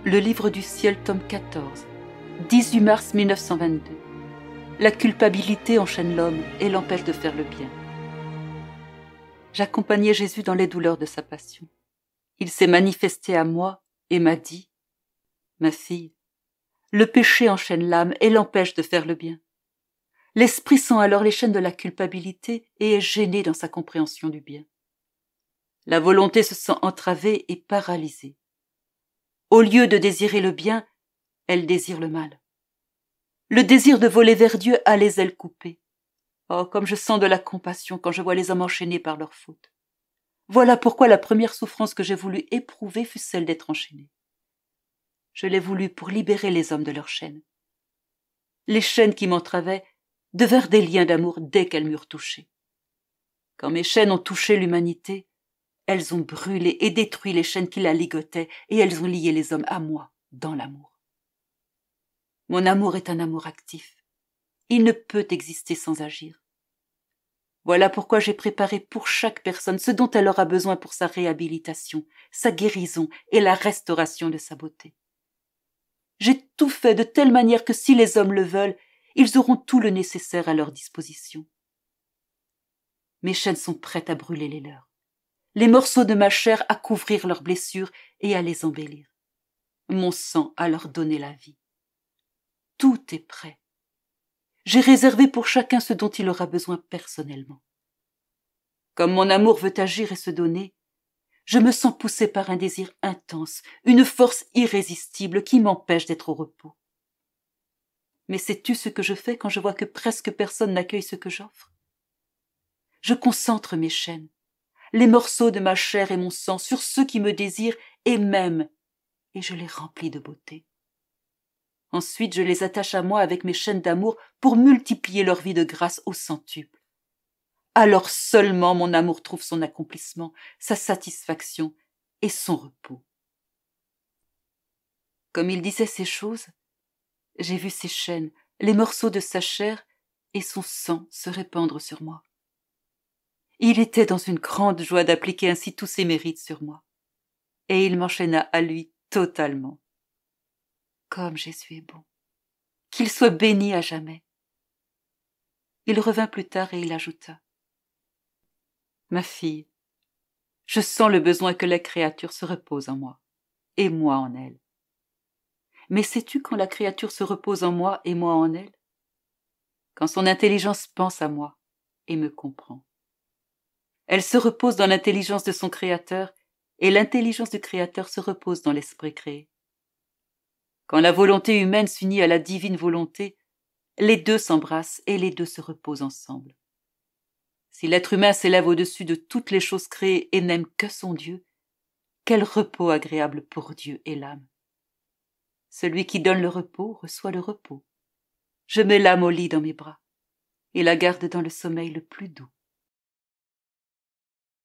Le livre du ciel, tome 14, 18 mars 1922. La culpabilité enchaîne l'homme et l'empêche de faire le bien. J'accompagnais Jésus dans les douleurs de sa passion. Il s'est manifesté à moi et m'a dit « Ma fille, le péché enchaîne l'âme et l'empêche de faire le bien. » L'esprit sent alors les chaînes de la culpabilité et est gêné dans sa compréhension du bien. La volonté se sent entravée et paralysée. Au lieu de désirer le bien, elle désire le mal. Le désir de voler vers Dieu a les ailes coupées. Oh, comme je sens de la compassion quand je vois les hommes enchaînés par leurs fautes. Voilà pourquoi la première souffrance que j'ai voulu éprouver fut celle d'être enchaînée. Je l'ai voulu pour libérer les hommes de leurs chaînes. Les chaînes qui m'entravaient devinrent des liens d'amour dès qu'elles m'eurent touché. Quand mes chaînes ont touché l'humanité, elles ont brûlé et détruit les chaînes qui la ligotaient et elles ont lié les hommes à moi dans l'amour. Mon amour est un amour actif. Il ne peut exister sans agir. Voilà pourquoi j'ai préparé pour chaque personne ce dont elle aura besoin pour sa réhabilitation, sa guérison et la restauration de sa beauté. J'ai tout fait de telle manière que si les hommes le veulent, ils auront tout le nécessaire à leur disposition. Mes chaînes sont prêtes à brûler les leurs, les morceaux de ma chair à couvrir leurs blessures et à les embellir, mon sang à leur donner la vie. Tout est prêt. J'ai réservé pour chacun ce dont il aura besoin personnellement. Comme mon amour veut agir et se donner, je me sens poussée par un désir intense, une force irrésistible qui m'empêche d'être au repos. Mais sais-tu ce que je fais quand je vois que presque personne n'accueille ce que j'offre? Je concentre mes chaînes, les morceaux de ma chair et mon sang sur ceux qui me désirent et m'aiment, et je les remplis de beauté. Ensuite, je les attache à moi avec mes chaînes d'amour pour multiplier leur vie de grâce au centuple. Alors seulement mon amour trouve son accomplissement, sa satisfaction et son repos. Comme il disait ces choses, j'ai vu ses chaînes, les morceaux de sa chair et son sang se répandre sur moi. Il était dans une grande joie d'appliquer ainsi tous ses mérites sur moi, et il m'enchaîna à lui totalement. Comme Jésus est bon, qu'il soit béni à jamais. Il revint plus tard et il ajouta: Ma fille, je sens le besoin que la créature se repose en moi, et moi en elle. Mais sais-tu quand la créature se repose en moi et moi en elle? Quand son intelligence pense à moi et me comprend. Elle se repose dans l'intelligence de son Créateur, et l'intelligence du Créateur se repose dans l'esprit créé. Quand la volonté humaine s'unit à la divine volonté, les deux s'embrassent et les deux se reposent ensemble. Si l'être humain s'élève au-dessus de toutes les choses créées et n'aime que son Dieu, quel repos agréable pour Dieu et l'âme. Celui qui donne le repos reçoit le repos. Je mets l'âme au lit dans mes bras et la garde dans le sommeil le plus doux.